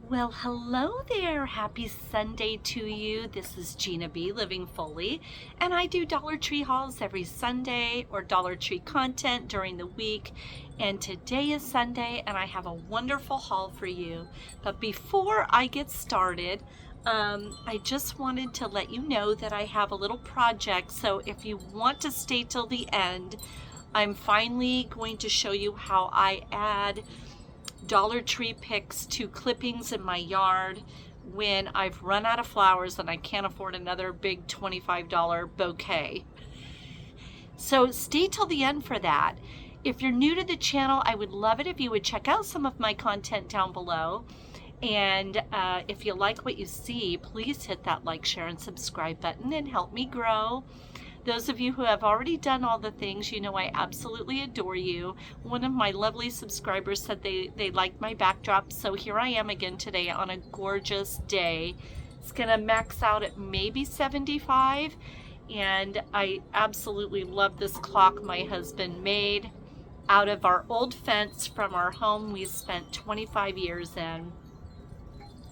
Well, hello there. Happy Sunday to you. This is Gina B, Living Fully, and I do Dollar Tree hauls every Sunday or Dollar Tree content during the week. And today is Sunday, and I have a wonderful haul for you. But before I get started, I just wanted to let you know that I have a little project. So if you want to stay till the end, I'm finally going to show you how I add Dollar Tree picks to clippings in my yard when I've run out of flowers and I can't afford another big $25 bouquet. So stay till the end for that. If you're new to the channel, I would love it if you would check out some of my content down below. And if you like what you see, please hit that like, share, and subscribe button and help me grow. Those of you who have already done all the things, you know I absolutely adore you. One of my lovely subscribers said they liked my backdrop, so here I am again today on a gorgeous day. It's gonna max out at maybe 75, and I absolutely love this clock my husband made out of our old fence from our home we spent 25 years in.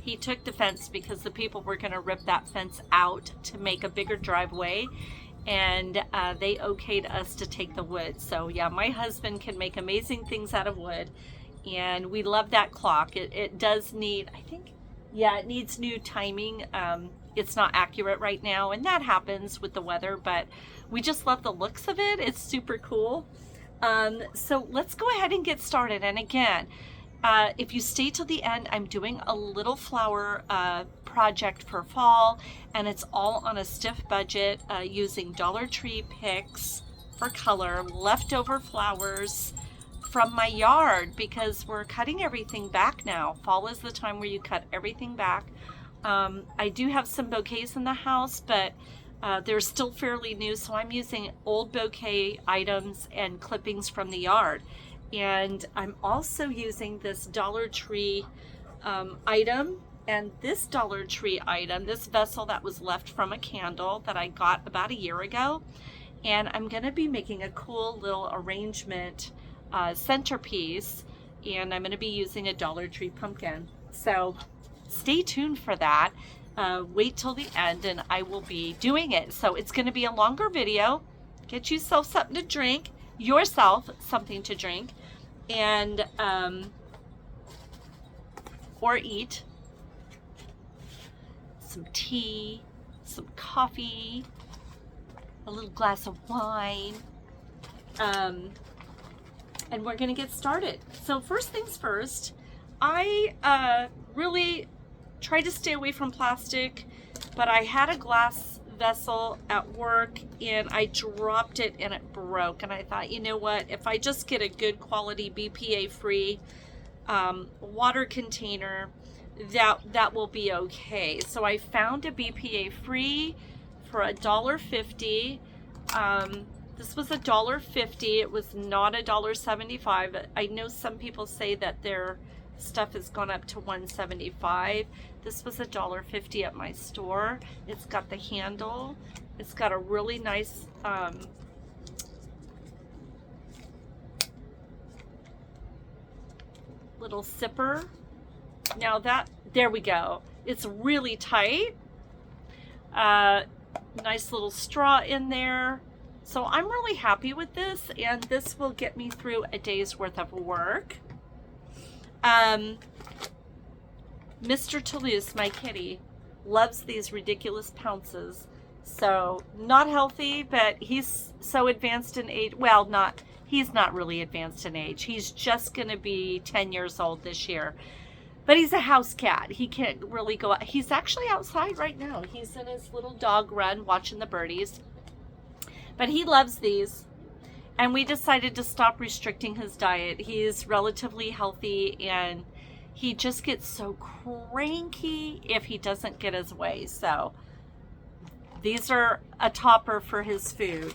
He took the fence because the people were gonna rip that fence out to make a bigger driveway, and they okayed us to take the wood. So yeah, my husband can make amazing things out of wood, and we love that clock. It does need, I think, yeah, it needs new timing. It's not accurate right now, and that happens with the weather, but we just love the looks of it. It's super cool. So let's go ahead and get started. And again, if you stay till the end, I'm doing a little flower project for fall, and it's all on a stiff budget using Dollar Tree picks for color, leftover flowers from my yard, because we're cutting everything back now. Fall is the time where you cut everything back. I do have some bouquets in the house, but they're still fairly new, so I'm using old bouquet items and clippings from the yard. And I'm also using this Dollar Tree item, and this Dollar Tree item, this vessel that was left from a candle that I got about a year ago. And I'm going to be making a cool little arrangement centerpiece, and I'm going to be using a Dollar Tree pumpkin. So stay tuned for that. Wait till the end and I will be doing it. So it's going to be a longer video. Get yourself something to drink, and or eat some tea, some coffee, a little glass of wine, and we're gonna get started. So first things first, I really try to stay away from plastic, but I had a glass vessel at work and I dropped it and it broke, and I thought, you know what, if I just get a good quality BPA free water container, that will be okay. So I found a BPA free for $1.50. This was $1.50. It was not $1.75. I know some people say that their stuff has gone up to $1.75. This was $1.50 at my store. It's got the handle. It's got a really nice little sipper. Now there we go. It's really tight. Nice little straw in there. So I'm really happy with this, and this will get me through a day's worth of work. Mr. Toulouse, my kitty, loves these ridiculous pounces. So not healthy, but he's so advanced in age. Well, he's not really advanced in age. He's just going to be 10 years old this year. But he's a house cat. He can't really go out. He's actually outside right now. He's in his little dog run watching the birdies. But he loves these. And we decided to stop restricting his diet. He's relatively healthy, and he just gets so cranky if he doesn't get his way. So these are a topper for his food.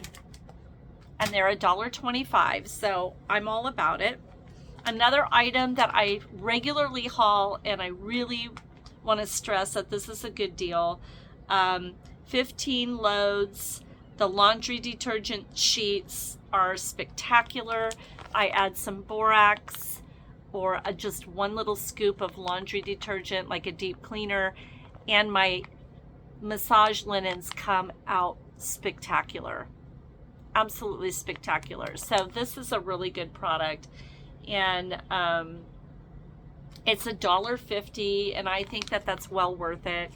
And they're $1.25. So I'm all about it. Another item that I regularly haul, and I really want to stress that this is a good deal, 15 loads. The laundry detergent sheets are spectacular. I add some borax, or just one little scoop of laundry detergent, like a deep cleaner, and my massage linens come out spectacular. Absolutely spectacular. So this is a really good product, and it's $1.50, and I think that that's well worth it.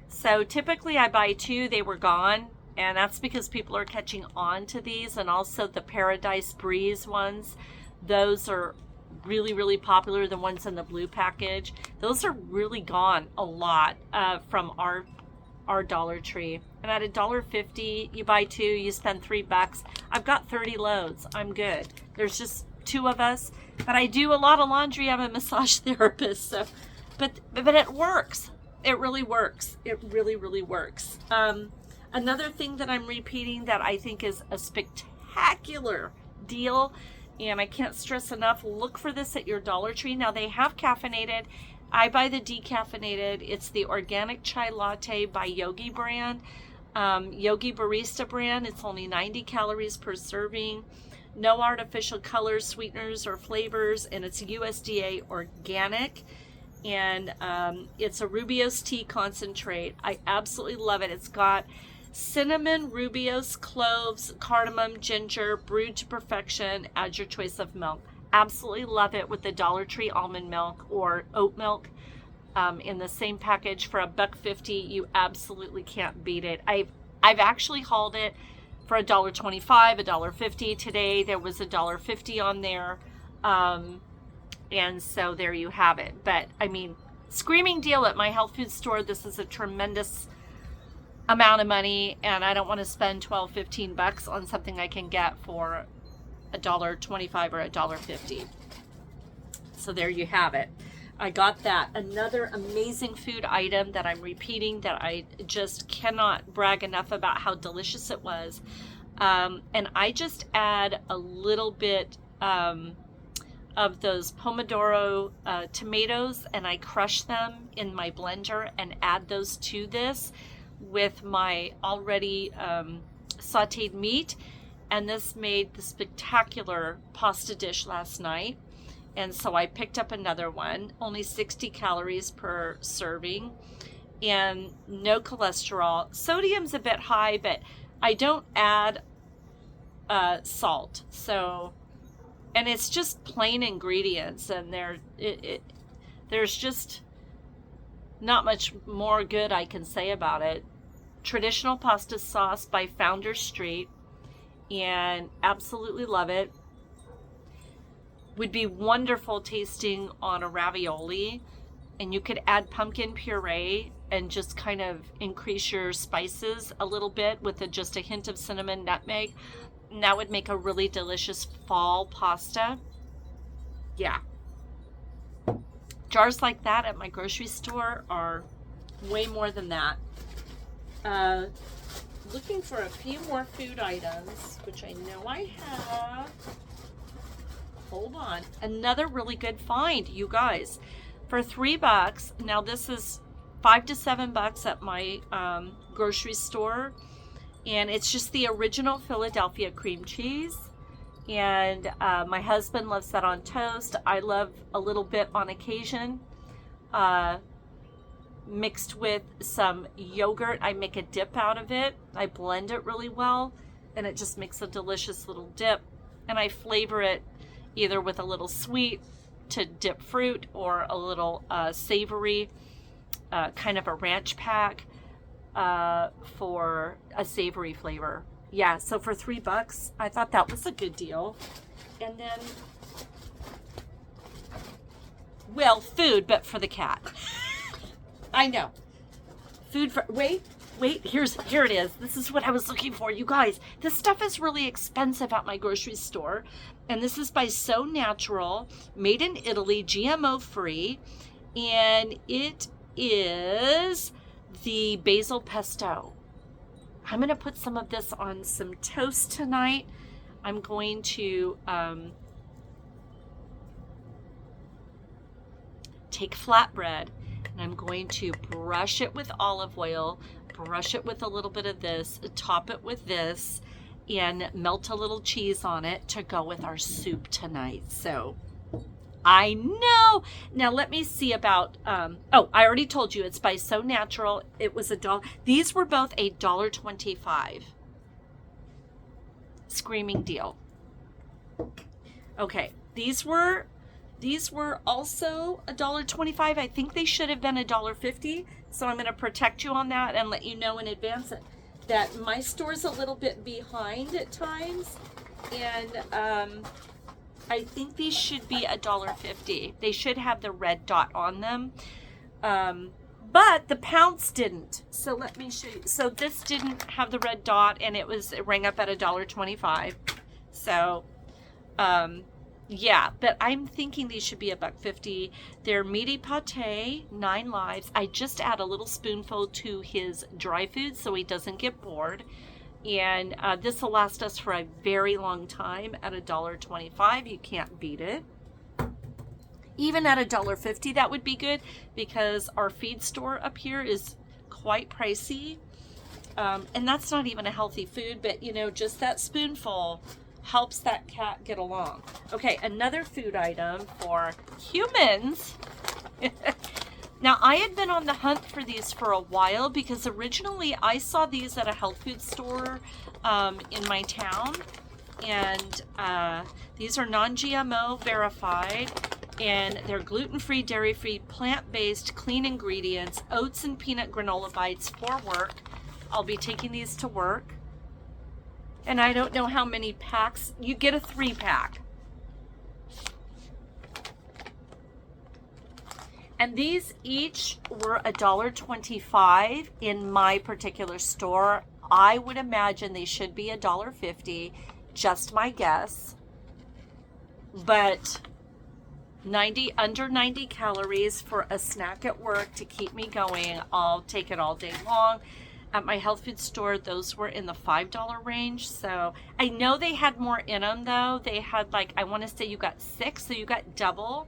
So typically I buy 2, they were gone, and that's because people are catching on to these. And also the Paradise Breeze ones, those are really, really popular, the ones in the blue package. Those are really gone a lot from our Dollar Tree. And at $1.50, you buy 2, you spend $3. I've got 30 loads. I'm good. There's just 2 of us, but I do a lot of laundry. I'm a massage therapist, so but it works. It really works. It really, really works. Another thing that I'm repeating that I think is a spectacular deal, and I can't stress enough, look for this at your Dollar Tree. Now they have caffeinated. I buy the decaffeinated. It's the organic chai latte by Yogi brand, Yogi Barista brand. It's only 90 calories per serving. No artificial colors, sweeteners, or flavors, and it's USDA organic. And it's a Rooibos tea concentrate. I absolutely love it. It's got cinnamon, Rooibos, cloves, cardamom, ginger, brewed to perfection. Add your choice of milk. Absolutely love it with the Dollar Tree almond milk or oat milk in the same package for $1.50. You absolutely can't beat it. I've actually hauled it for $1.25, $1.50. Today there was $1.50 on there. And so there you have it. But I mean, screaming deal at my health food store. This is a tremendous amount of money, and I don't want to spend $12-15 on something I can get for $1.25 or $1.50. So there you have it. I got that. Another amazing food item that I'm repeating that I just cannot brag enough about how delicious it was. And I just add a little bit of those Pomodoro tomatoes, and I crush them in my blender and add those to this with my already sauteed meat. And this made the spectacular pasta dish last night. And so I picked up another one, only 60 calories per serving and no cholesterol. Sodium's a bit high, but I don't add salt. So, and it's just plain ingredients, and there's just not much more good I can say about it. Traditional pasta sauce by Founder Street, and absolutely love it. Would be wonderful tasting on a ravioli, and you could add pumpkin puree and just kind of increase your spices a little bit with just a hint of cinnamon, nutmeg. And that would make a really delicious fall pasta. Yeah. Jars like that at my grocery store are way more than that. Looking for a few more food items, which I know I have. Hold on. Another really good find, you guys. For $3, now this is $5 to $7 at my grocery store. And it's just the original Philadelphia cream cheese. And my husband loves that on toast. I love a little bit on occasion. Mixed with some yogurt. I make a dip out of it. I blend it really well, and it just makes a delicious little dip. And I flavor it either with a little sweet to dip fruit, or a little savory, kind of a ranch pack for a savory flavor. Yeah, so for $3, I thought that was a good deal. And then, well, food, but for the cat. I know. Food for, wait, here it is. This is what I was looking for, you guys. This stuff is really expensive at my grocery store. And this is by So Natural, made in Italy, GMO free. And it is the basil pesto. I'm going to put some of this on some toast tonight. I'm going to take flatbread, and I'm going to brush it with olive oil, brush it with a little bit of this, top it with this, and melt a little cheese on it to go with our soup tonight. So I know. Now let me see about, oh, I already told you it's by So Natural. It was $1. These were both $1.25. Screaming deal. Okay, these were also $1.25. I think they should have been $1.50. So I'm going to protect you on that and let you know in advance that my store's a little bit behind at times, and I think these should be $1.50. They should have the red dot on them, but the Pounce didn't. So let me show you. So this didn't have the red dot, and it rang up at $1.25. So yeah, but I'm thinking these should be $1.50. They're meaty pate, 9 lives. I just add a little spoonful to his dry food so he doesn't get bored. And this will last us for a very long time at $1.25. You can't beat it. Even at $1.50, that would be good, because our feed store up here is quite pricey. And that's not even a healthy food, but you know, just that spoonful helps that cat get along. Okay, another food item for humans. Now, I had been on the hunt for these for a while, because originally I saw these at a health food store in my town. And these are non-GMO verified, and they're gluten-free, dairy-free, plant-based, clean ingredients, oats and peanut granola bites for work. I'll be taking these to work. And I don't know how many packs. You get a 3-pack. And these each were $1.25 in my particular store. I would imagine they should be $1.50, just my guess. But under 90 calories for a snack at work to keep me going. I'll take it all day long. At my health food store, those were in the $5 range. So I know they had more in them, though. They had, like, I want to say you got 6, so you got double.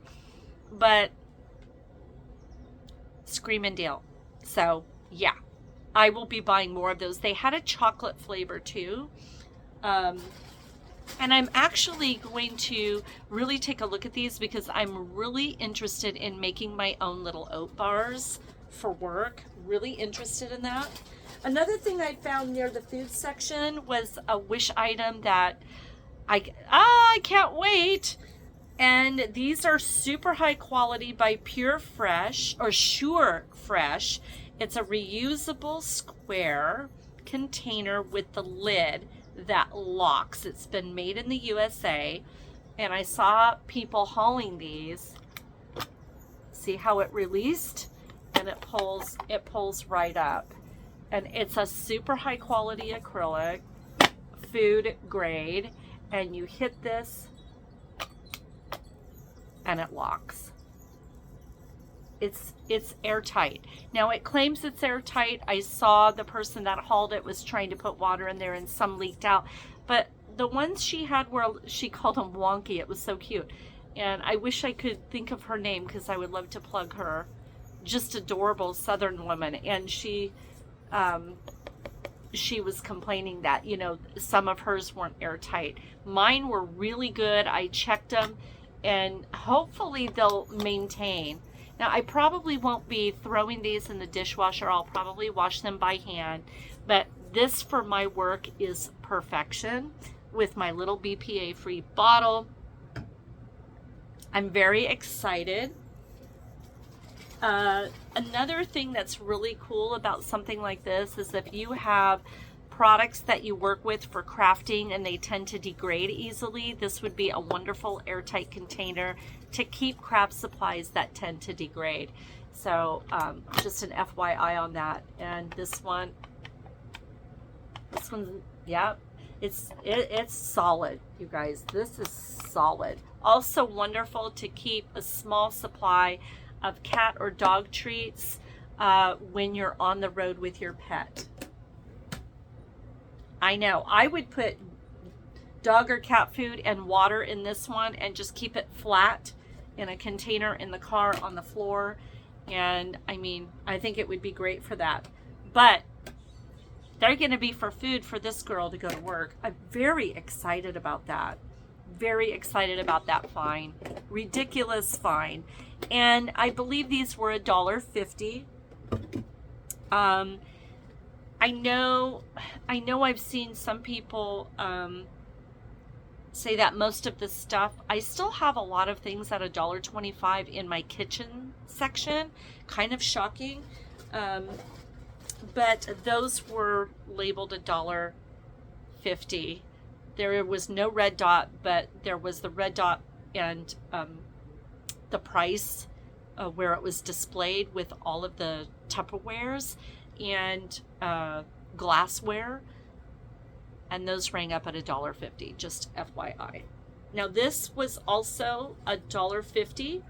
But screaming deal. So yeah, I will be buying more of those. They had a chocolate flavor too. And I'm actually going to really take a look at these, because I'm really interested in making my own little oat bars for work. Really interested in that. Another thing I found near the food section was a wish item that I can't wait. And these are super high quality by Pure Fresh or Sure Fresh. It's a reusable square container with the lid that locks. It's been made in the USA. And I saw people hauling these. See how it released? And it pulls right up. And it's a super high quality acrylic, food grade, and you hit this and it locks. It's airtight. Now it claims it's airtight. I saw the person that hauled it was trying to put water in there and some leaked out. But the ones she had were, she called them wonky. It was so cute. And I wish I could think of her name, because I would love to plug her. Just adorable Southern woman. And she was complaining that, you know, some of hers weren't airtight. Mine were really good. I checked them, and hopefully they'll maintain. Now, I probably won't be throwing these in the dishwasher. I'll probably wash them by hand. But this for my work is perfection with my little BPA-free bottle. I'm very excited. Another thing that's really cool about something like this is if you have products that you work with for crafting and they tend to degrade easily, this would be a wonderful airtight container to keep craft supplies that tend to degrade. So just an FYI on that. And this one, yeah, it's solid, you guys. This is solid. Also wonderful to keep a small supply of cat or dog treats when you're on the road with your pet. I know, I would put dog or cat food and water in this one and just keep it flat in a container in the car on the floor. And I mean, I think it would be great for that. But they're going to be for food for this girl to go to work. I'm very excited about that. very excited about that find. Ridiculous find. And I believe these were $1.50. I know I've seen some people say that most of the stuff, I still have a lot of things at $1.25 in my kitchen section. Kind of shocking. But those were labeled $1.50. There was no red dot, but there was the red dot and the price where it was displayed with all of the Tupperwares and glassware, and those rang up at $1.50, just FYI. Now this was also $1.50,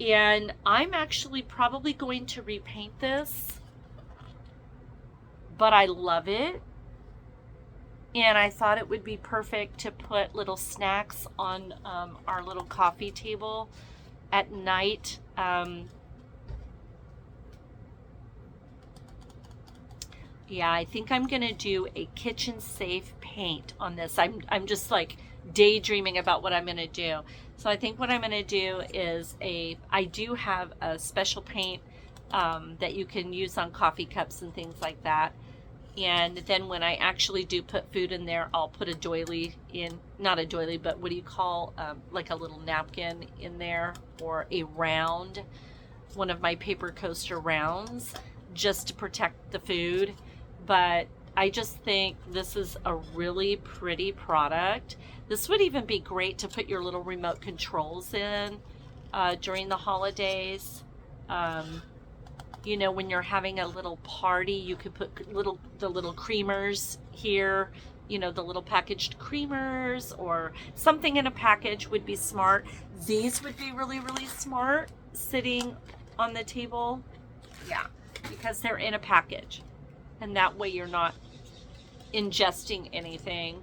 and I'm actually probably going to repaint this, but I love it. And I thought it would be perfect to put little snacks on our little coffee table at night. Yeah, I think I'm gonna do a kitchen safe paint on this. I'm just like daydreaming about what I'm gonna do. So I think what I'm gonna do is I do have a special paint that you can use on coffee cups and things like that. And then when I actually do put food in there, I'll put a doily in, not a doily, but what do you call, like a little napkin in there, or a round, one of my paper coaster rounds, just to protect the food. But I just think this is a really pretty product. This would even be great to put your little remote controls in during the holidays. You know, when you're having a little party, you could put the little creamers here, you know, the little packaged creamers or something in a package would be smart. These would be really, really smart sitting on the table. Yeah, because they're in a package. And that way you're not ingesting anything.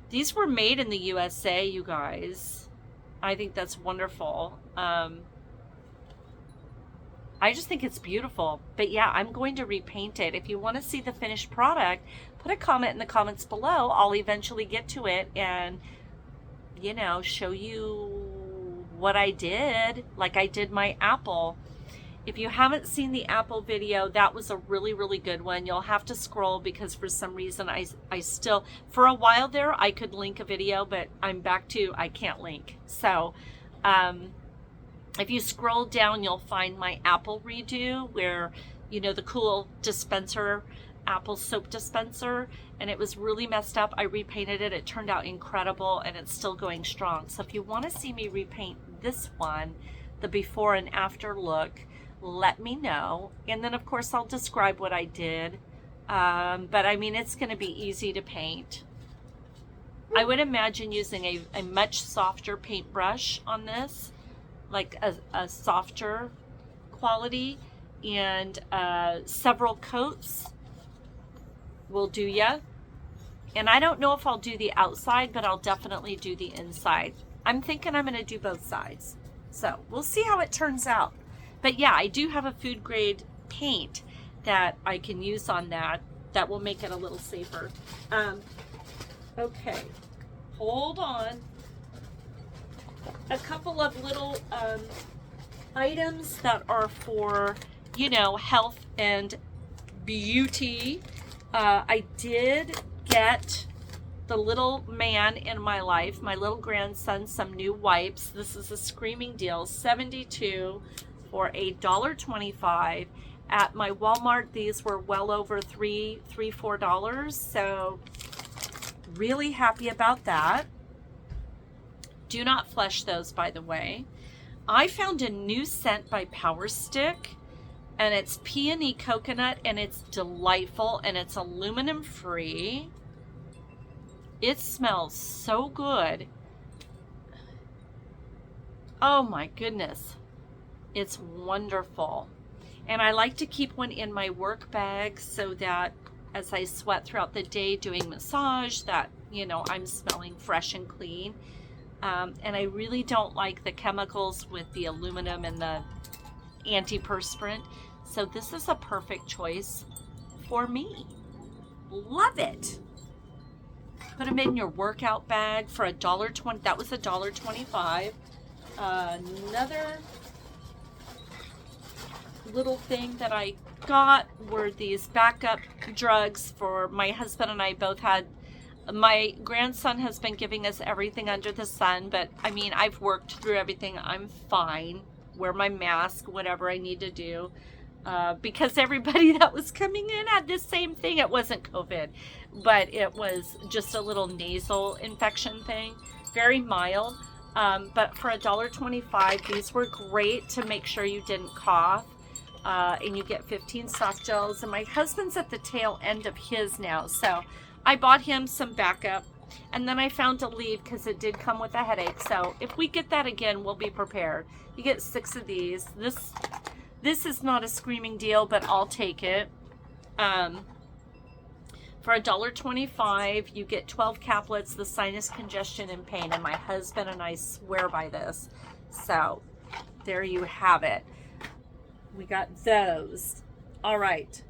These were made in the USA, you guys. I think that's wonderful. I just think it's beautiful. But yeah, I'm going to repaint it. If you want to see the finished product, put a comment in the comments below. I'll eventually get to it and, you know, show you what I did, like I did my apple. If you haven't seen the apple video, that was a really, really good one. You'll have to scroll because for some reason I still, for a while there, I could link a video, but I'm back to I can't link. So, if you scroll down, you'll find my apple redo where, you know, the cool dispenser, apple soap dispenser, and it was really messed up. I repainted it. It turned out incredible, and it's still going strong. So if you want to see me repaint this one, the before and after look, let me know. And then, of course, I'll describe what I did. But, I mean, it's going to be easy to paint. I would imagine using a much softer paintbrush on this, like a softer quality, and several coats will do ya. And I don't know if I'll do the outside, but I'll definitely do the inside. I'm thinking I'm going to do both sides. So we'll see how it turns out. But yeah, I do have a food grade paint that I can use on that. That will make it a little safer. Okay, hold on. A couple of little items that are for, you know, health and beauty. I did get the little man in my life, my little grandson, some new wipes. This is a screaming deal, 72 for $1.25. At my Walmart, these were well over $4. So really happy about that. Do not flush those, by the way. I found a new scent by Power Stick, and it's peony coconut, and it's delightful, and it's aluminum free. It smells so good. Oh my goodness. It's wonderful. And I like to keep one in my work bag so that as I sweat throughout the day doing massage, that, you know, I'm smelling fresh and clean. And I really don't like the chemicals with the aluminum and the antiperspirant. So this is a perfect choice for me. Love it. Put them in your workout bag for $1.20. That was $1.25. Another little thing that I got were these backup drugs for my husband and I both had. My grandson has been giving us everything under the sun, but I mean, I've worked through everything. I'm fine. Wear my mask, whatever I need to do. Because everybody that was coming in had this same thing. It wasn't COVID, but it was just a little nasal infection thing. Very mild. But for $1.25, these were great to make sure you didn't cough. And you get 15 soft gels. And my husband's at the tail end of his now, so I bought him some backup, and then I found a lead because it did come with a headache. So if we get that again, we'll be prepared. You get 6 of these. This is not a screaming deal, but I'll take it. For $1.25, you get 12 caplets, the sinus congestion and pain, and my husband and I swear by this. So there you have it. We got those. All right.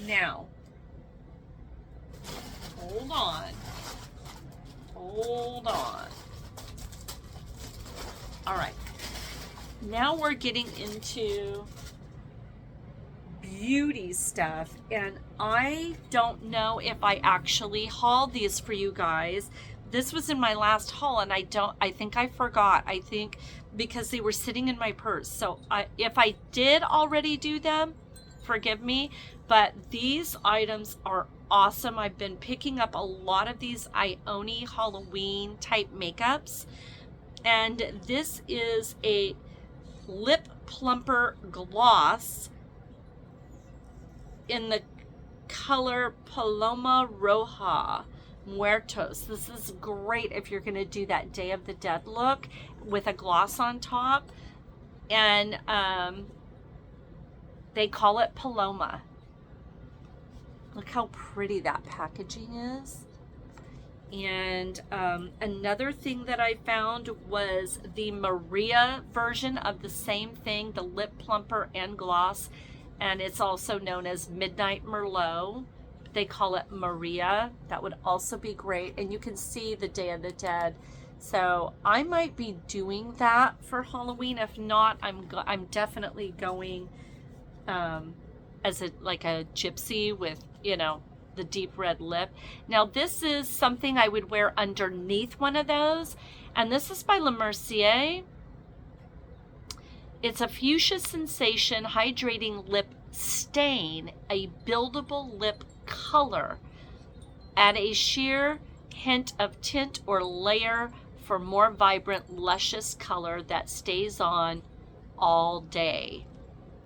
Now, hold on. Hold on. All right. Now we're getting into beauty stuff, and I don't know if I actually hauled these for you guys. This was in my last haul, and I think I forgot. I think because they were sitting in my purse. So if I did already do them, forgive me, but these items are awesome. I've been picking up a lot of these Ioni Halloween type makeups, and this is a lip plumper gloss in the color Paloma Roja Muertos. This is great if you're going to do that Day of the Dead look with a gloss on top. And they call it Paloma. Look how pretty that packaging is. And another thing that I found was the Maria version of the same thing, the lip plumper and gloss. And it's also known as Midnight Merlot. They call it Maria. That would also be great. And you can see the Day of the Dead. So I might be doing that for Halloween. If not, I'm definitely going as a gypsy with, the deep red lip. Now this is something I would wear underneath one of those. And this is by Le Mercier. It's a fuchsia sensation hydrating lip stain, a buildable lip color. Add a sheer hint of tint or layer for more vibrant, luscious color that stays on all day.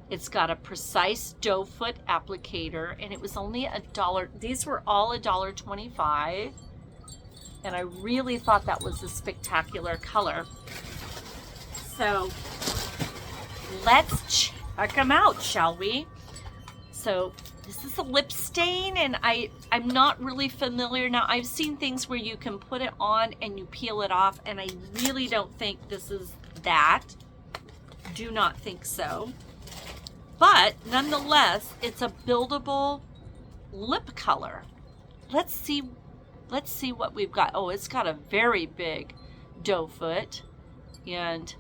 It's got a precise doe foot applicator, and it was only $1. These were all $1.25, and I really thought that was a spectacular color. So let's check them out, shall we? So this is a lip stain, and I'm not really familiar. Now, I've seen things where you can put it on and you peel it off, and I really don't think this is that. Do not think so. But nonetheless, it's a buildable lip color. Let's see what we've got. Oh, it's got a very big doe foot, and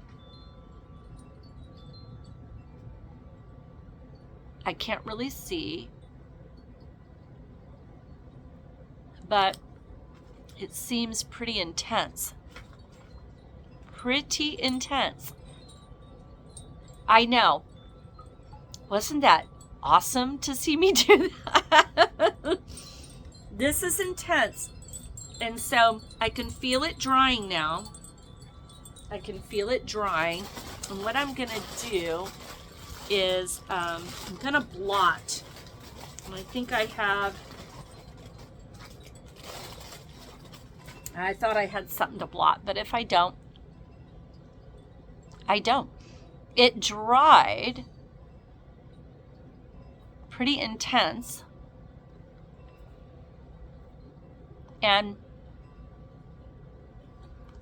I can't really see, but it seems pretty intense. Pretty intense. I know. Wasn't that awesome to see me do that? This is intense. And so I can feel it drying now. I can feel it drying. And what I'm going to do is I'm going to blot. And I think I thought I had something to blot, but if I don't, I don't. It dried pretty intense, and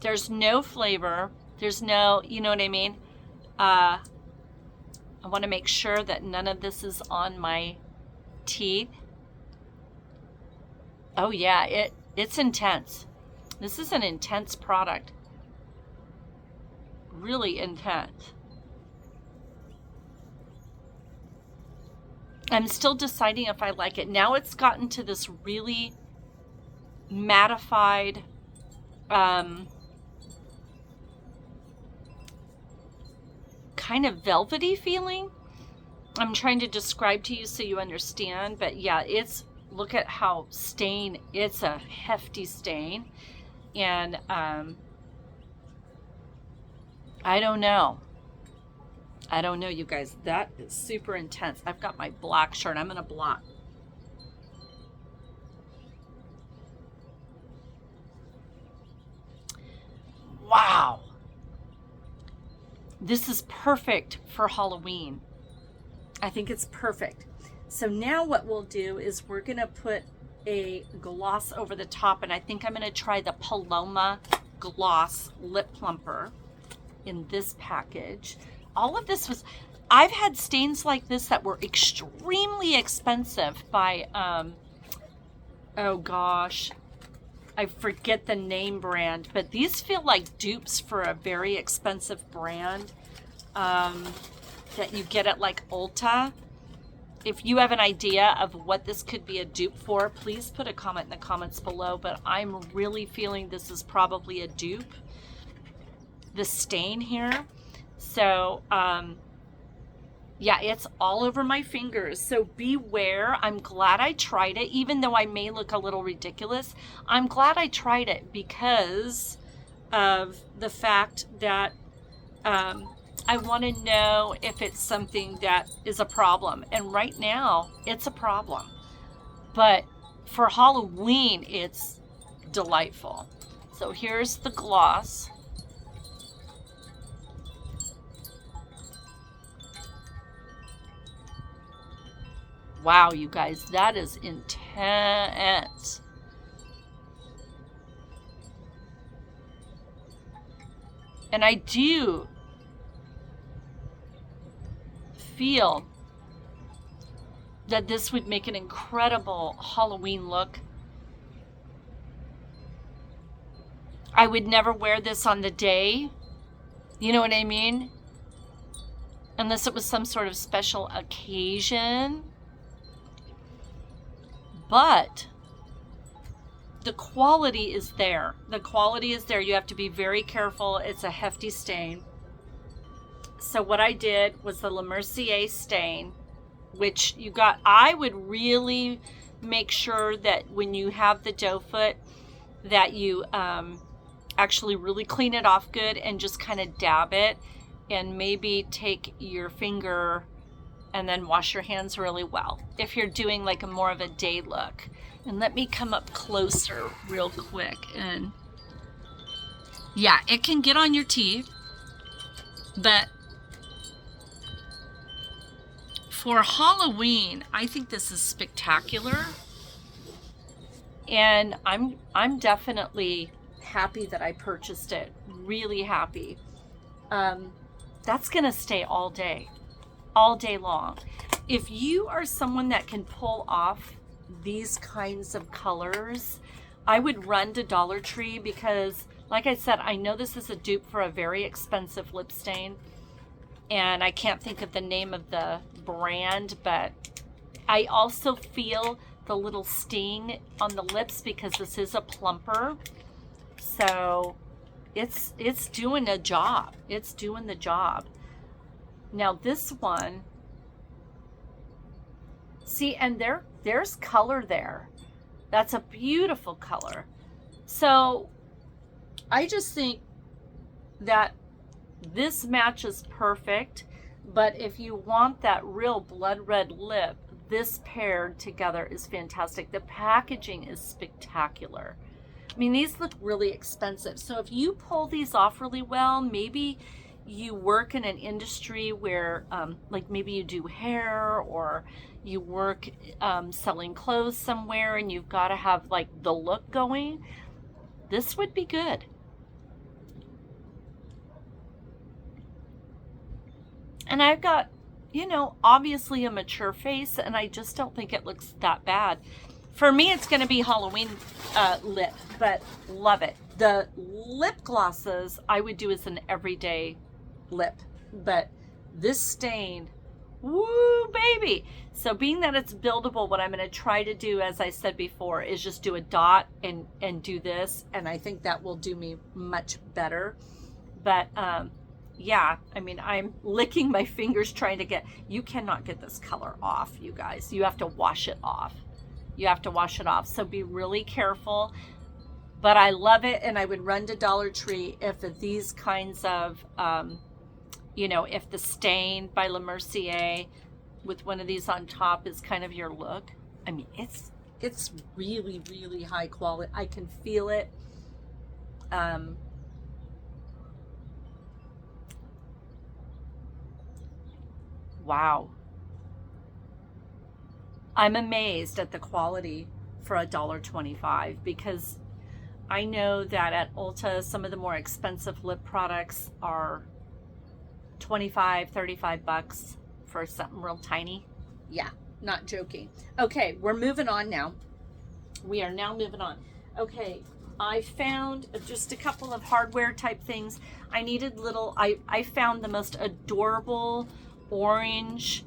there's no flavor, there's no, you know what I mean? I want to make sure that none of this is on my teeth. Oh yeah, It's intense. This is an intense product. Really intense. I'm still deciding if I like it. Now it's gotten to this really mattified, kind of velvety feeling. I'm trying to describe to you so you understand, but yeah, look at how it's a hefty stain. And I don't know, you guys. That is super intense. I've got my black shirt. I'm going to block. Wow. This is perfect for Halloween. I think it's perfect. So now what we'll do is we're going to put a gloss over the top, and I think I'm going to try the Paloma Gloss Lip Plumper in this package. All of this I've had stains like this that were extremely expensive by, oh gosh, I forget the name brand, but these feel like dupes for a very expensive brand that you get at like Ulta. If you have an idea of what this could be a dupe for, please put a comment in the comments below, but I'm really feeling this is probably a dupe. The stain here. So, yeah, it's all over my fingers. So beware. I'm glad I tried it, even though I may look a little ridiculous. I'm glad I tried it because of the fact that I want to know if it's something that is a problem. And right now, it's a problem. But for Halloween, it's delightful. So here's the gloss. Wow, you guys, that is intense. And I do feel that this would make an incredible Halloween look. I would never wear this on the day. You know what I mean? Unless it was some sort of special occasion. But the quality is there. The quality is there. You have to be very careful. It's a hefty stain. So what I did was the Le Mercier stain, which I would really make sure that when you have the doe foot that you actually really clean it off good and just kind of dab it, and maybe take your finger and then wash your hands really well if you're doing like a more of a day look. And let me come up closer real quick. And yeah, it can get on your teeth, but for Halloween, I think this is spectacular. And I'm definitely happy that I purchased it. Really happy. That's gonna stay all day long. If you are someone that can pull off these kinds of colors, I would run to Dollar Tree because, like I said, I know this is a dupe for a very expensive lip stain, and I can't think of the name of the brand, but I also feel the little sting on the lips because this is a plumper. So it's doing a job. It's doing the job. Now this one, see, and there's color there. That's a beautiful color. So I just think that this matches perfect, but if you want that real blood red lip, this paired together is fantastic. The packaging is spectacular. I mean, these look really expensive. So if you pull these off really well, maybe you work in an industry where like maybe you do hair, or you work selling clothes somewhere and you've got to have like the look going, this would be good. And I've got, you know, obviously a mature face, and I just don't think it looks that bad. For me, it's going to be Halloween lip, but love it. The lip glosses I would do as an everyday lip, but this stain, woo baby. So being that it's buildable, what I'm going to try to do, as I said before, is just do a dot and do this, and I think that will do me much better. But yeah, I mean, I'm licking my fingers trying to get, you cannot get this color off, you guys. You have to wash it off. You have to wash it off. So be really careful. But I love it, and I would run to Dollar Tree if these kinds of, you know, if the stain by Le Mercier with one of these on top is kind of your look. I mean, it's really, really high quality. I can feel it. Wow. I'm amazed at the quality for $1.25, because I know that at Ulta, some of the more expensive lip products are 25, 35 bucks for something real tiny. Yeah, not joking. Okay, we're moving on now. We are now moving on. Okay, I found just a couple of hardware type things. I needed little, I found the most adorable orange,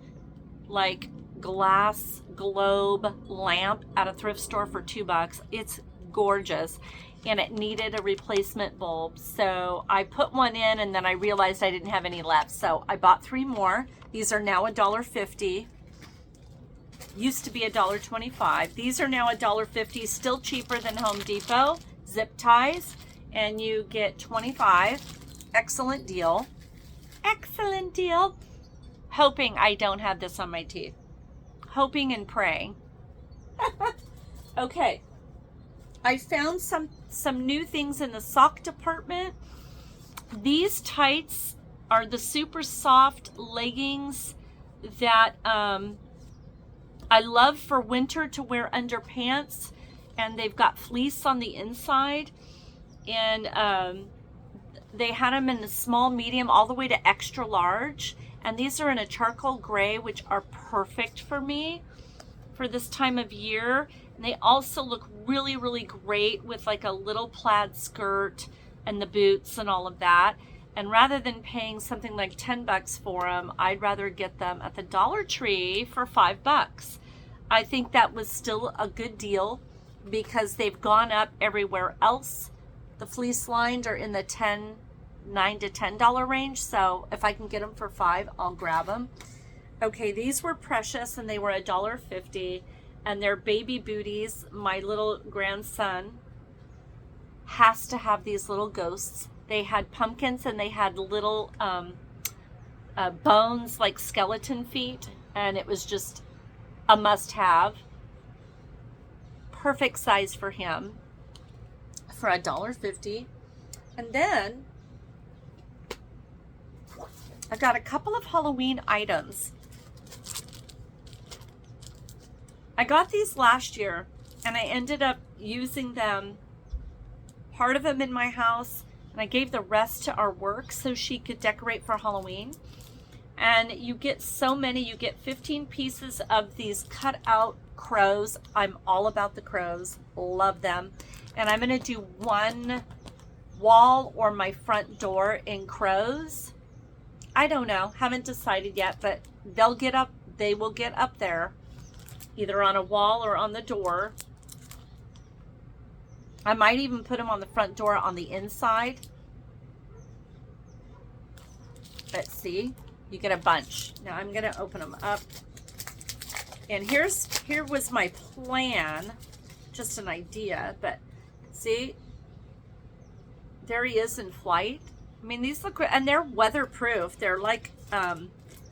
like glass globe lamp at a thrift store for $2. It's gorgeous, and it needed a replacement bulb, so I put one in, and then I realized I didn't have any left, so I bought 3 more. These are now $1.50. Used to be $1.25. These are now $1.50, still cheaper than Home Depot. Zip ties, and you get 25. Excellent deal. Excellent deal. Hoping I don't have this on my teeth. Hoping and praying. Okay. I found some new things in the sock department. These tights are the super soft leggings that I love for winter to wear under pants, and they've got fleece on the inside, and they had them in the small, medium, all the way to extra large, and these are in a charcoal gray, which are perfect for me for this time of year. And they also look really, really great with like a little plaid skirt and the boots and all of that. And rather than paying something like 10 bucks for them, I'd rather get them at the Dollar Tree for 5 bucks. I think that was still a good deal, because they've gone up everywhere else. The fleece lined are in the $9 to $10 range. So if I can get them for 5, I'll grab them. Okay, these were precious, and they were $1.50, and they're baby booties. My little grandson has to have these little ghosts. They had pumpkins, and they had little bones, like skeleton feet, and it was just a must-have. Perfect size for him for $1.50. And then I've got a couple of Halloween items. I got these last year, and I ended up using them, part of them in my house, and I gave the rest to our work so she could decorate for Halloween. And you get so many. You get 15 pieces of these cut out crows. I'm all about the crows. Love them. And I'm going to do one wall or my front door in crows. I don't know. Haven't decided yet, but they'll get up. They will get up there, either on a wall or on the door. I might even put them on the front door on the inside. Let's see. You get a bunch. Now I'm going to open them up. And here was my plan. Just an idea, but see, there he is in flight. I mean, these look great, and they're weatherproof. They're like,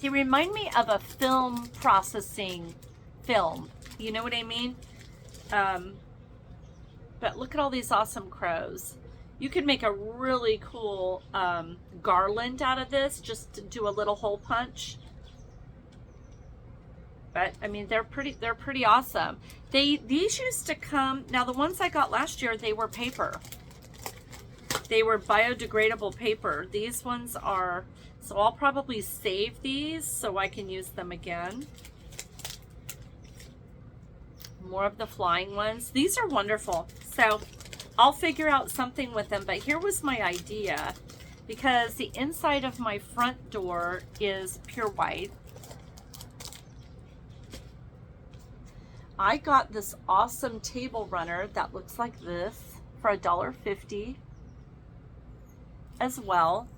they remind me of a film processing film. You know what I mean? But look at all these awesome crows. You could make a really cool garland out of this, just to do a little hole punch. But I mean, they're pretty awesome. These used to come, now the ones I got last year, they were paper. They were biodegradable paper. These ones are, so I'll probably save these so I can use them again. More of the flying ones. These are wonderful. So I'll figure out something with them, but here was my idea, because the inside of my front door is pure white. I got this awesome table runner that looks like this for $1.50 as well.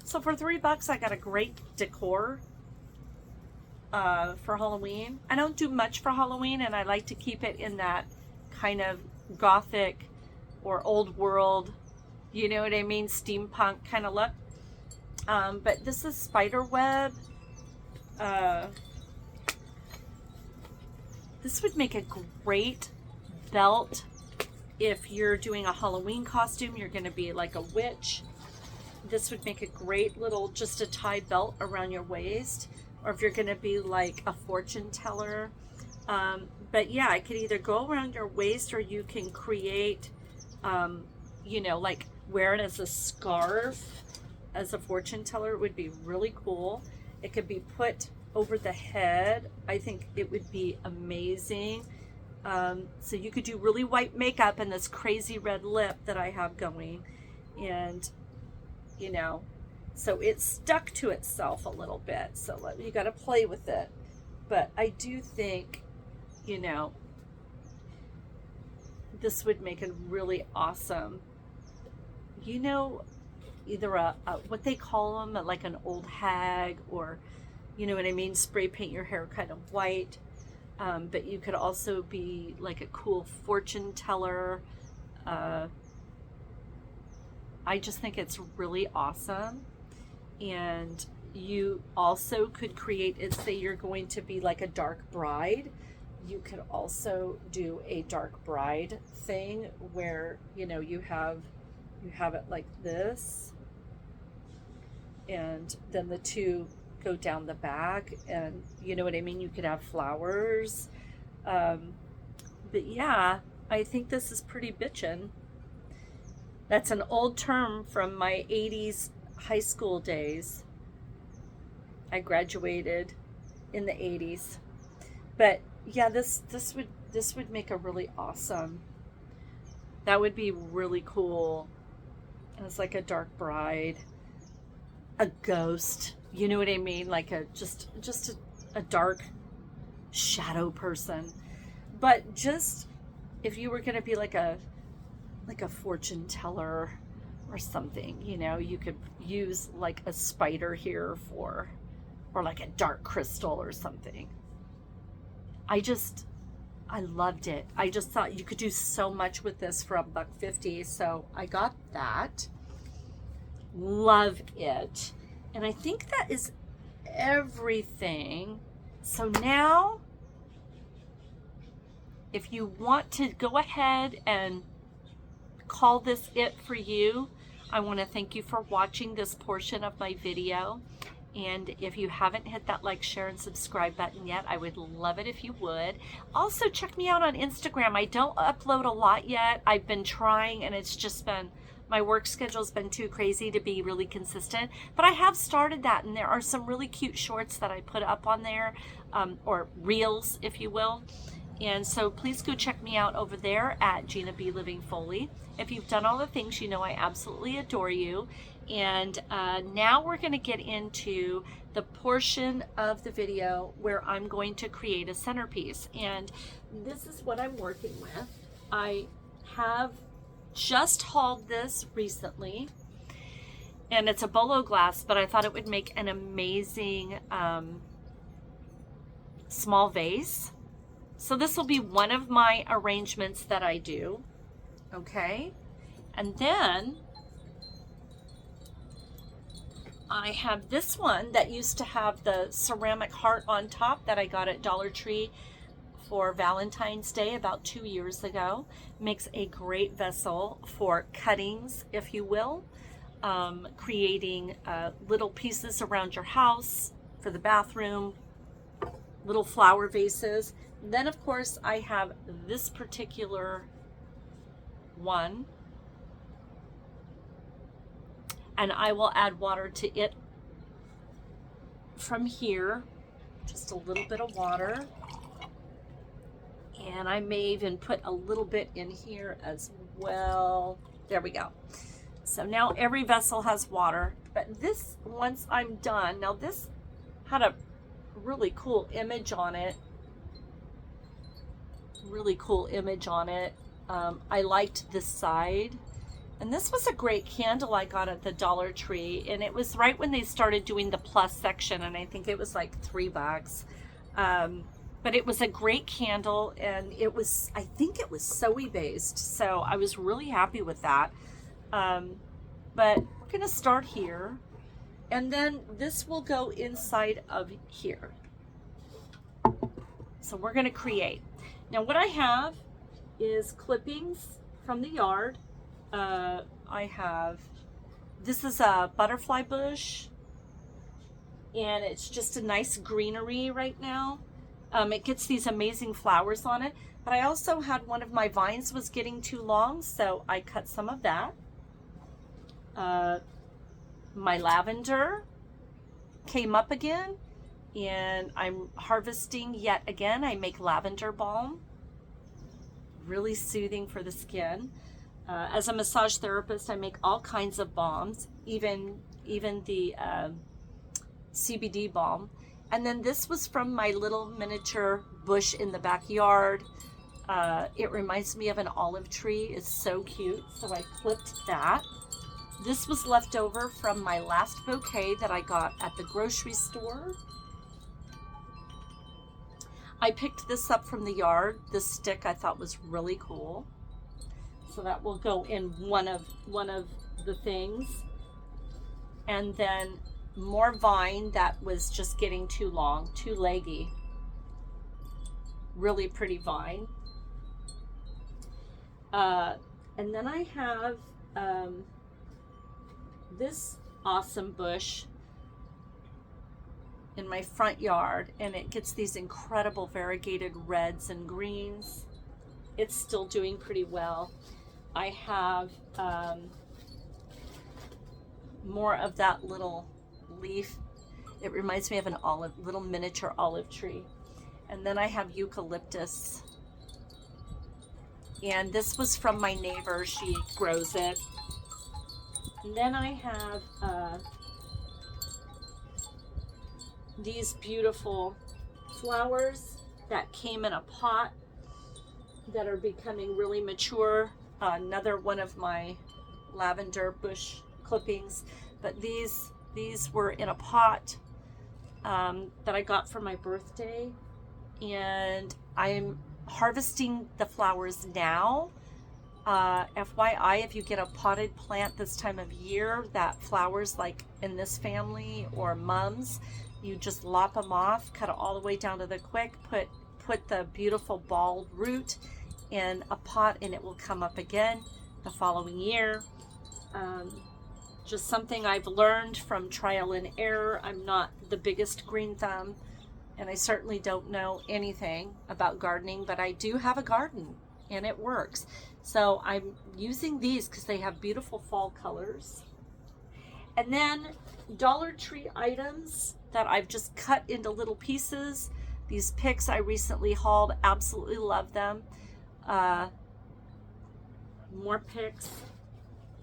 So for $3 I got a great decor for Halloween. I don't do much for Halloween, and I like to keep it in that kind of gothic or old world, you know what I mean, steampunk kind of look. But this is spider web. This would make a great belt if you're doing a Halloween costume. You're going to be like a witch. This would make a great little, just a tie belt around your waist. Or if you're going to be like a fortune teller. But yeah, it could either go around your waist, or you can create, you know, like wear it as a scarf as a fortune teller. It would be really cool. It could be put over the head. I think it would be amazing. So you could do really white makeup and this crazy red lip that I have going. And, you know, so it's stuck to itself a little bit. So you got to play with it. But I do think, you know, this would make a really awesome, you know, either a what they call them, like an old hag, or, you know what I mean, spray paint your hair kind of white. But you could also be like a cool fortune teller. I just think it's really awesome. And you also could create it, say you're going to be like a dark bride. You could also do a dark bride thing where, you know, you have it like this, and then the two go down the back, and you know what I mean, you could have flowers. But yeah, I think this is pretty bitchin'. That's an old term from my 80s high school days. I graduated in the 80s. But yeah, this would make a really awesome, that would be really cool. It's like a dark bride, a ghost, you know what I mean, like just a dark shadow person. But just if you were going to be like a fortune teller or something, you know, you could use like a spider here or like a dark crystal or something. I loved it. I just thought you could do so much with this for $1.50. So I got that. Love it. And I think that is everything. So now, if you want to go ahead and call this it for you, I want to thank you for watching this portion of my video. And if you haven't hit that like, share, and subscribe button yet, I would love it if you would. Also, check me out on Instagram. I don't upload a lot yet. I've been trying, and it's just been, my work schedule's been too crazy to be really consistent. But I have started that, and there are some really cute shorts that I put up on there, or reels, if you will. And so please go check me out over there at Gina B. Living Foley. If you've done all the things, you know I absolutely adore you. And now we're going to get into the portion of the video where I'm going to create a centerpiece. And this is what I'm working with. I have just hauled this recently, and it's a bolo glass, but I thought it would make an amazing small vase. So this will be one of my arrangements that I do. Okay. And then I have this one that used to have the ceramic heart on top that I got at Dollar Tree for Valentine's Day about 2 years ago. Makes a great vessel for cuttings, if you will, creating little pieces around your house for the bathroom, little flower vases. Then of course I have this particular one, and I will add water to it from here, just a little bit of water. And I may even put a little bit in here as well. There we go. So now every vessel has water, but this, once I'm done, now this had a really cool image on it. I liked this side. And this was a great candle I got at the Dollar Tree, and it was right when they started doing the plus section, and I think it was like $3. But it was a great candle, and it was, I think it was Soe based, so I was really happy with that. But we're gonna start here, and then this will go inside of here. So we're gonna create. Now what I have is clippings from the yard. This is a butterfly bush, and it's just a nice greenery right now. It gets these amazing flowers on it, but I also had one of my vines was getting too long, so I cut some of that. My lavender came up again, and I'm harvesting yet again. I make lavender balm, really soothing for the skin. As a massage therapist, I make all kinds of balms, even the CBD balm. And then this was from my little miniature bush in the backyard. It reminds me of an olive tree. It's so cute, so I clipped that. This was left over from my last bouquet that I got at the grocery store. I picked this up from the yard. This stick I thought was really cool. So that will go in one of the things. And then more vine that was just getting too long, too leggy. Really pretty vine. And then I have this awesome bush in my front yard, and it gets these incredible variegated reds and greens. It's still doing pretty well. I have more of that little leaf. It reminds me of an little miniature olive tree. And then I have eucalyptus. And this was from my neighbor. She grows it. And then I have these beautiful flowers that came in a pot that are becoming really mature. Another one of my lavender bush clippings, but these were in a pot that I got for my birthday, and I'm harvesting the flowers now. FYI, if you get a potted plant this time of year that flowers like in this family or mums, you just lop them off, cut it all the way down to the quick, put the beautiful ball root in a pot, and it will come up again the following year. Just something I've learned from trial and error. I'm not the biggest green thumb, and I certainly don't know anything about gardening, but I do have a garden, and it works. So I'm using these because they have beautiful fall colors. And then Dollar Tree items that I've just cut into little pieces. These picks I recently hauled, absolutely love them. More picks.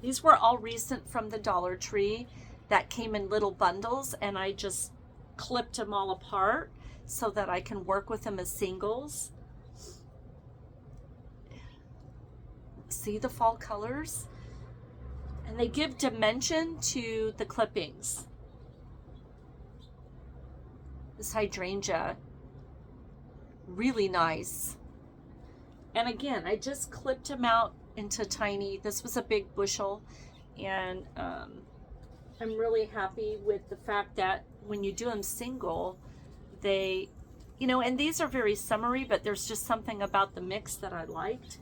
These were all recent from the Dollar Tree that came in little bundles, and I just clipped them all apart so that I can work with them as singles. See the fall colors? And they give dimension to the clippings. This hydrangea, really nice. And again, I just clipped them out into tiny, this was a big bushel, and I'm really happy with the fact that when you do them single, they, you know, and these are very summery, but there's just something about the mix that I liked.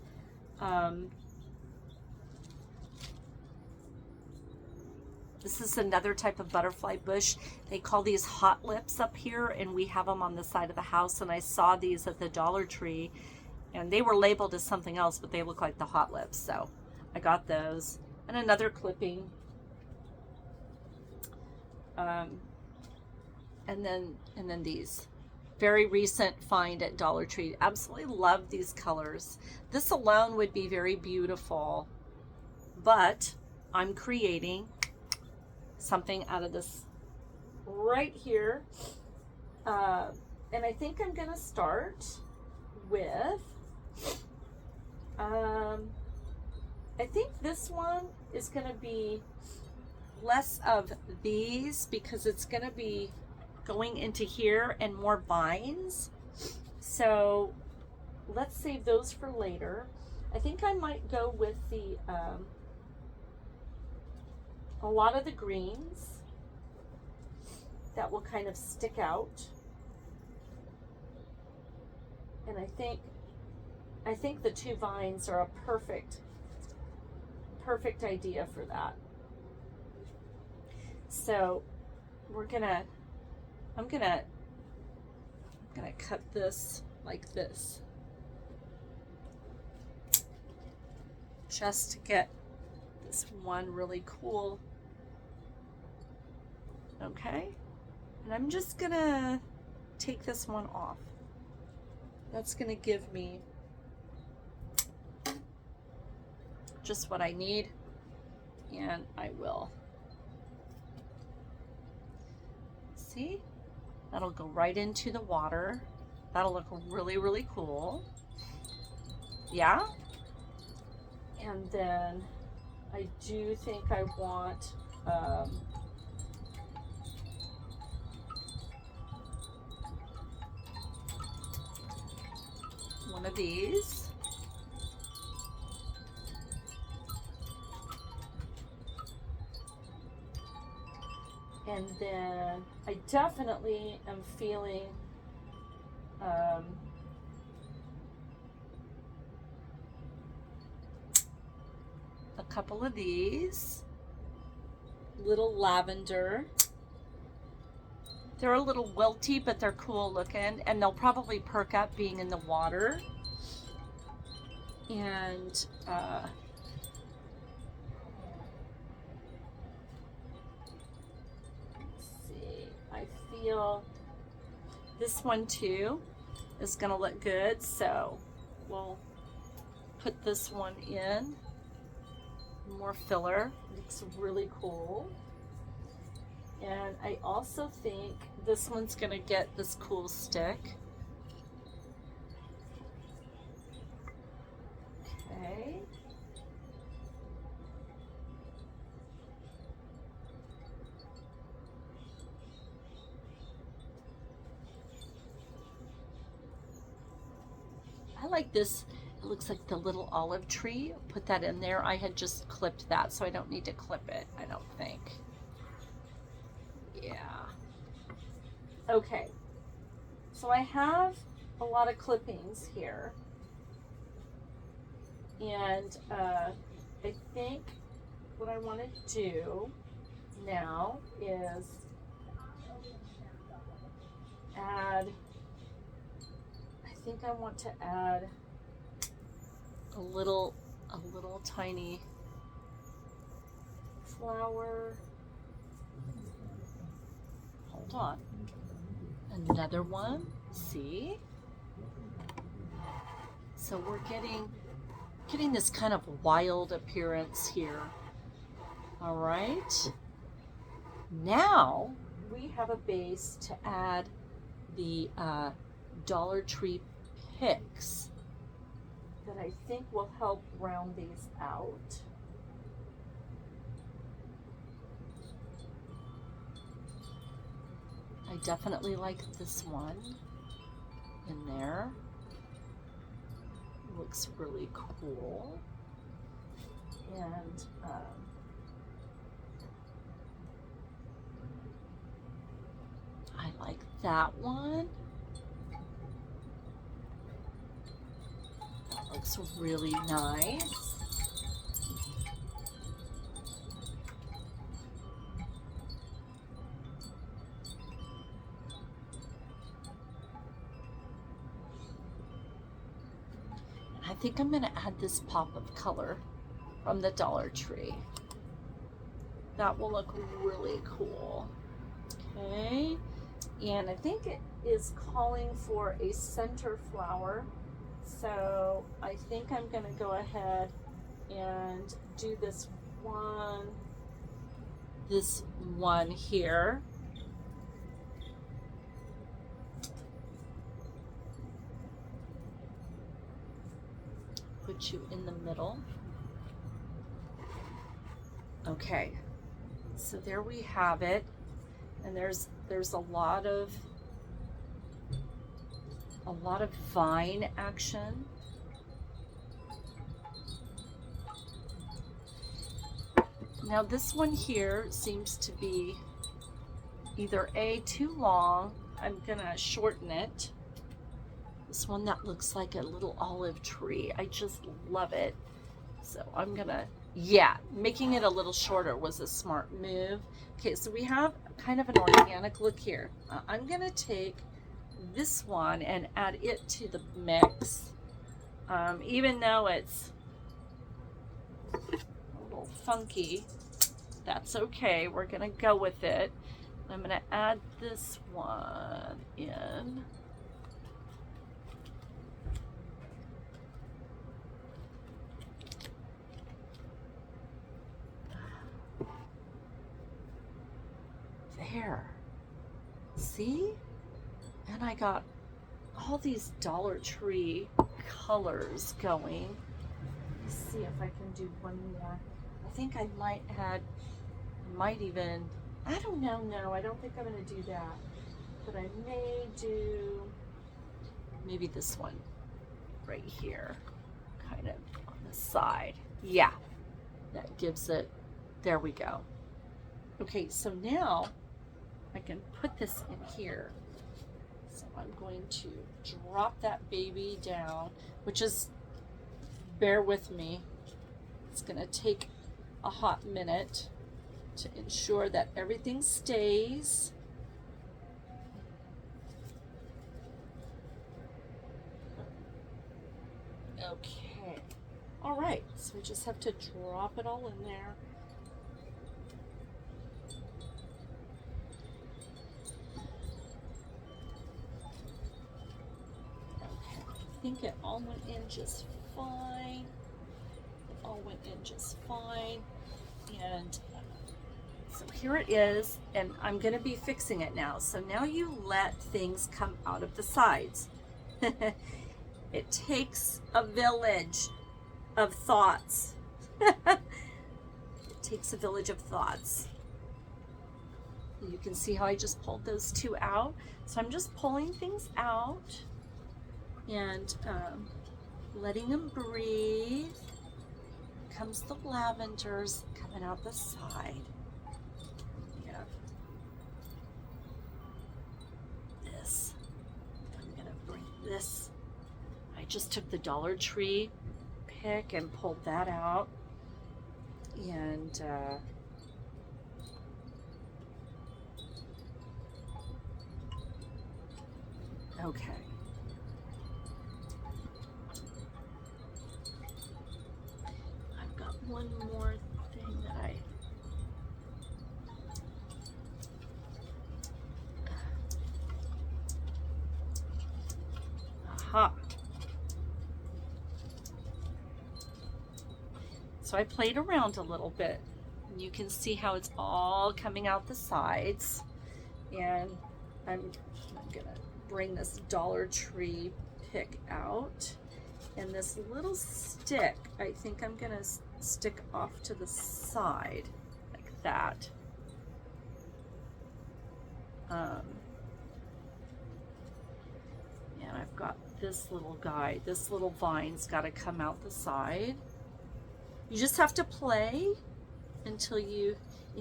This is another type of butterfly bush. They call these hot lips up here, and we have them on the side of the house, and I saw these at the Dollar Tree, and they were labeled as something else, but they look like the hot lips, so I got those. And another clipping. And then these. Very recent find at Dollar Tree. Absolutely love these colors. This alone would be very beautiful, but I'm creating something out of this right here. And I think I'm gonna start with, I think this one is gonna be less of these because it's gonna be going into here and more vines. So let's save those for later. I think I might go with the, a lot of the greens that will kind of stick out. And I think the two vines are a perfect idea for that. So I'm gonna cut this like this, just to get this one really cool. Okay, and I'm just gonna take this one off. That's gonna give me just what I need, and I will. See? That'll go right into the water. That'll look really, really cool. Yeah? And then I do think I want one of these. And then I definitely am feeling a couple of these. Little lavender. They're a little wilty, but they're cool looking, and they'll probably perk up being in the water. And let's see, I feel this one too is gonna look good, so we'll put this one in. More filler, looks really cool. And I also think this one's gonna get this cool stick. Okay. I like this. It looks like the little olive tree. Put that in there. I had just clipped that, so I don't need to clip it, I don't think. Yeah. Okay. So I have a lot of clippings here. And I think what I want to do now is add, I think I want to add a little tiny flower. Hold on. Another one. See? So we're getting this kind of wild appearance here. All right. Now we have a base to add the Dollar Tree picks that I think will help round these out. I definitely like this one in there. Looks really cool. And I like that one. That looks really nice. I think I'm going to add this pop of color from the Dollar Tree. That will look really cool. Okay, And I think it is calling for a center flower. So I think I'm going to go ahead and do this one here. Put you in the middle. Okay, so there we have it. And there's a lot of vine action. Now this one here seems to be either too long. I'm gonna shorten it. This one that looks like a little olive tree. I just love it. So I'm gonna, yeah, making it a little shorter was a smart move. Okay, so we have kind of an organic look here. I'm gonna take this one and add it to the mix. Even though it's a little funky, that's okay. We're gonna go with it. I'm gonna add this one in. There. See? And I got all these Dollar Tree colors going. Let's see if I can do one more. I think I might even, I don't know, no, I don't think I'm gonna do that. But I may do maybe this one right here, kind of on the side. Yeah, that gives it, there we go. Okay, so now I can put this in here. So I'm going to drop that baby down, which is, bear with me, it's gonna take a hot minute to ensure that everything stays. Okay, all right, so we just have to drop it all in there. I think it all went in just fine. It all went in just fine. And so here it is, and I'm going to be fixing it now. So now you let things come out of the sides. It takes a village of thoughts. It takes a village of thoughts. You can see how I just pulled those two out. So I'm just pulling things out and letting them breathe. Comes the lavenders coming out the side. Yeah. This. I'm gonna bring this. I just took the Dollar Tree pick and pulled that out. And okay. One more thing that aha. So I played around a little bit. And you can see how it's all coming out the sides. And I'm gonna bring this Dollar Tree pick out. And this little stick, I think I'm gonna stick off to the side like that. And I've got this little guy, this little vine's got to come out the side. You just have to play until and you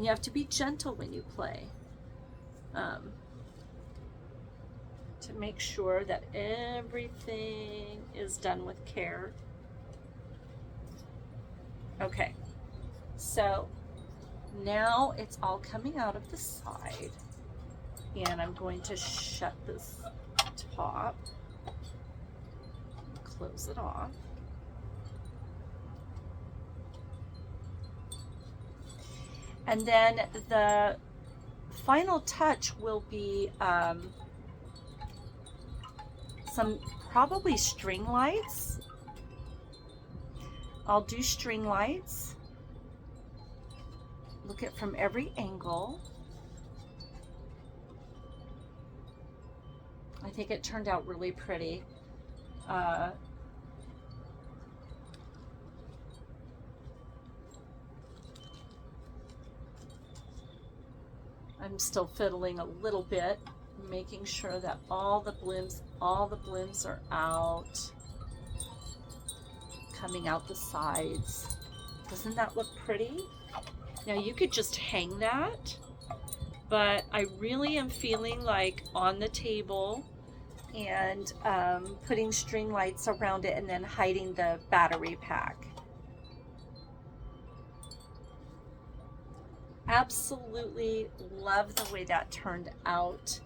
have to be gentle when you play. To make sure that everything is done with care. Okay, so now it's all coming out of the side, and I'm going to shut this top, close it off. And then the final touch will be some probably string lights. I'll do string lights. Look at from every angle. I think it turned out really pretty. I'm still fiddling a little bit, making sure that all the blooms are out, coming out the sides. Doesn't that look pretty? Now you could just hang that, but I really am feeling like on the table and putting string lights around it and then hiding the battery pack. Absolutely love the way that turned out.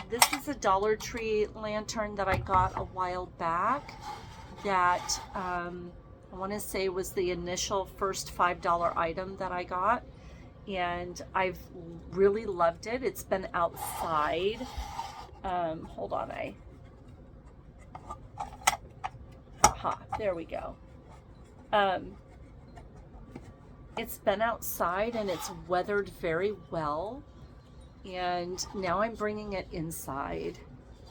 This is a Dollar Tree lantern that I got a while back that I want to say was the initial first $5 item that I got, and I've really loved it. It's been outside. Hold on, there we go. It's been outside and it's weathered very well, and now I'm bringing it inside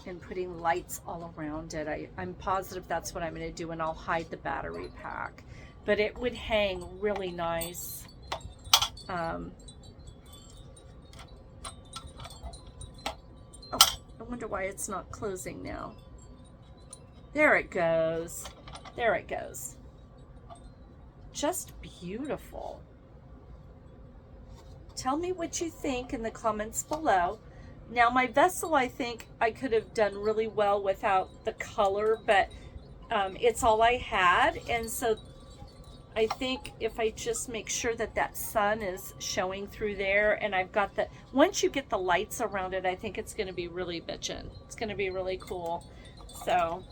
and putting lights all around it. I'm positive that's what I'm going to do, and I'll hide the battery pack, but it would hang really nice. Oh, I wonder why it's not closing now. There it goes. There it goes. Just beautiful. Tell me what you think in the comments below. Now my vessel, I think I could have done really well without the color, but it's all I had, and so I think if I just make sure that that sun is showing through there, and I've got the, once you get the lights around it, I think it's going to be really bitchin'. It's going to be really cool. So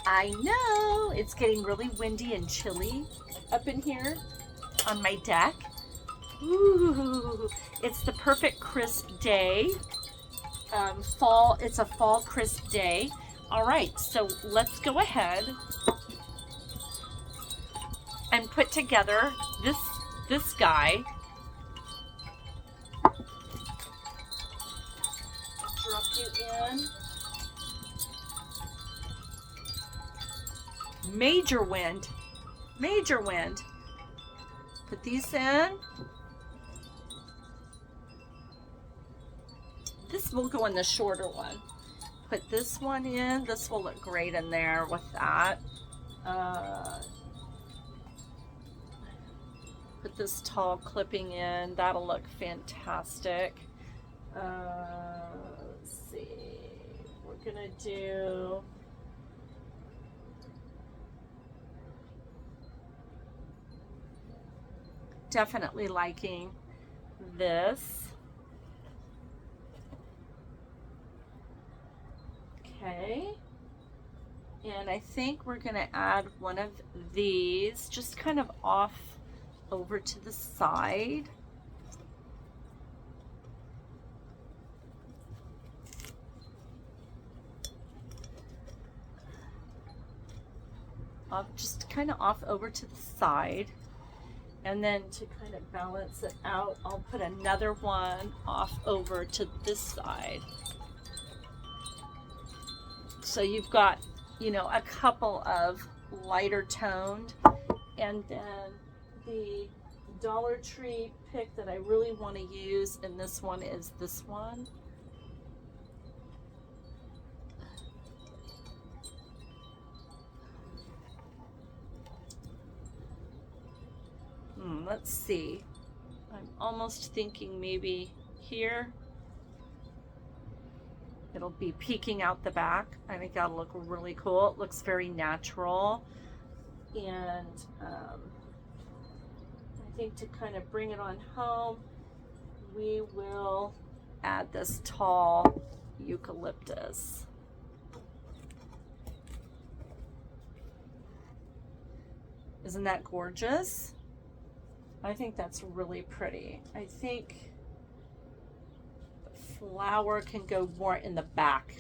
I know it's getting really windy and chilly up in here on my deck. Ooh, it's the perfect crisp day. It's a fall crisp day. All right, so let's go ahead and put together this guy. Drop you in. Major wind. Major wind. Put these in. This will go in the shorter one. Put this one in. This will look great in there with that. Put this tall clipping in. That'll look fantastic. Let's see. We're gonna do. Definitely liking this. Okay. And I think we're going to add one of these just kind of off over to the side. Just kind of off over to the side. And then to kind of balance it out, I'll put another one off over to this side. So you've got, you know, a couple of lighter toned, and then the Dollar Tree pick that I really want to use in this one is this one. Let's see. I'm almost thinking maybe here. It'll be peeking out the back. I think that'll look really cool. It looks very natural. And I think to kind of bring it on home, we will add this tall eucalyptus. Isn't that gorgeous? I think that's really pretty. I think the flower can go more in the back.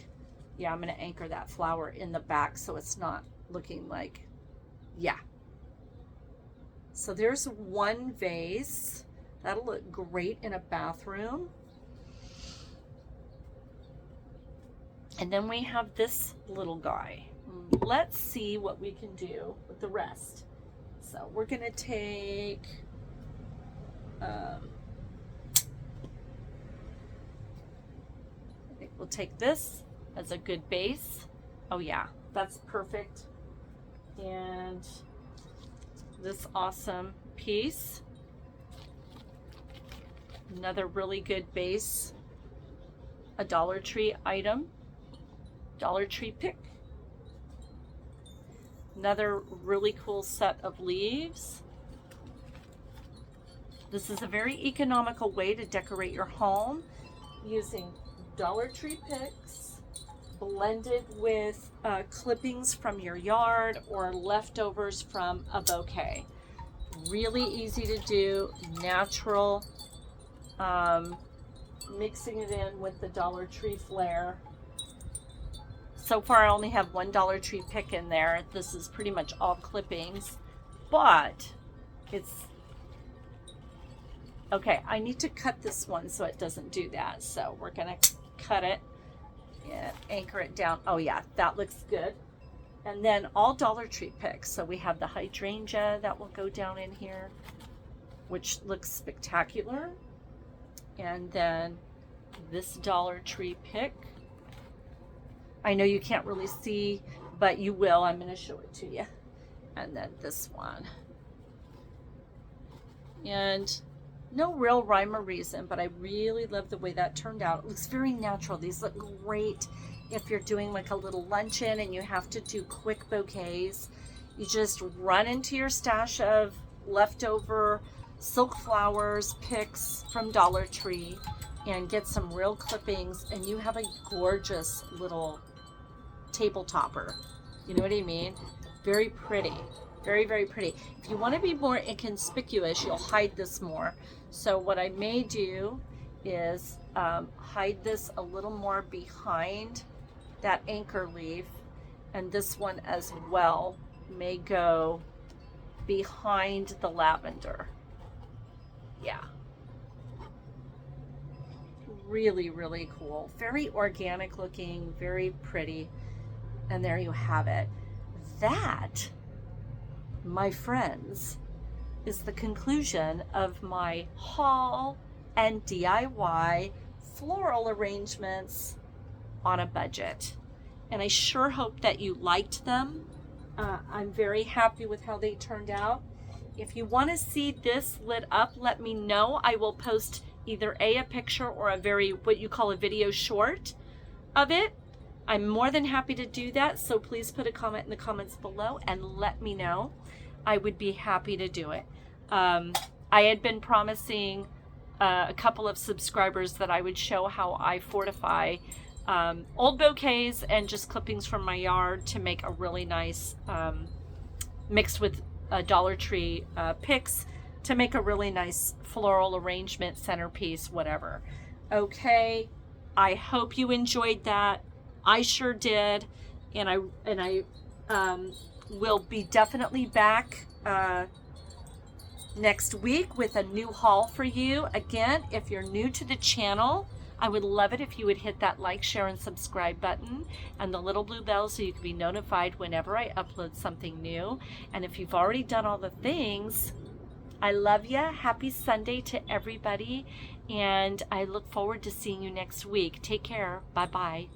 Yeah, I'm going to anchor that flower in the back so it's not looking like, yeah. So there's one vase. That'll look great in a bathroom. And then we have this little guy. Let's see what we can do with the rest. So we're going to take, I think we'll take this as a good base. Oh yeah, that's perfect. And this awesome piece. Another really good base. A Dollar Tree item. Dollar Tree pick. Another really cool set of leaves. This is a very economical way to decorate your home using Dollar Tree picks blended with clippings from your yard or leftovers from a bouquet. Really easy to do, natural, mixing it in with the Dollar Tree flair. So far I only have one Dollar Tree pick in there. This is pretty much all clippings, but it's okay. I need to cut this one so it doesn't do that. So we're gonna cut it and anchor it down. Oh yeah, that looks good. And then all Dollar Tree picks. So we have the hydrangea that will go down in here, which looks spectacular. And then this Dollar Tree pick. I know you can't really see, but you will. I'm going to show it to you. And then this one. And no real rhyme or reason, but I really love the way that turned out. It looks very natural. These look great if you're doing like a little luncheon and you have to do quick bouquets. You just run into your stash of leftover silk flowers, picks from Dollar Tree, and get some real clippings, and you have a gorgeous little table topper. You know what I mean? Very pretty. Very, very pretty. If you want to be more inconspicuous, you'll hide this more. So what I may do is hide this a little more behind that anchor leaf, and this one as well may go behind the lavender. Yeah. Really, really cool. Very organic looking, very pretty. And there you have it. That, my friends, is the conclusion of my haul and DIY floral arrangements on a budget. And I sure hope that you liked them. I'm very happy with how they turned out. If you want to see this lit up, let me know. I will post either a picture or what you call a video short of it. I'm more than happy to do that, so please put a comment in the comments below and let me know. I would be happy to do it. I had been promising a couple of subscribers that I would show how I fortify old bouquets and just clippings from my yard to make a really nice, mixed with Dollar Tree picks, to make a really nice floral arrangement, centerpiece, whatever. Okay, I hope you enjoyed that. I sure did, and I will be definitely back next week with a new haul for you. Again, if you're new to the channel, I would love it if you would hit that like, share, and subscribe button and the little blue bell so you can be notified whenever I upload something new. And if you've already done all the things, I love you. Happy Sunday to everybody, and I look forward to seeing you next week. Take care. Bye-bye.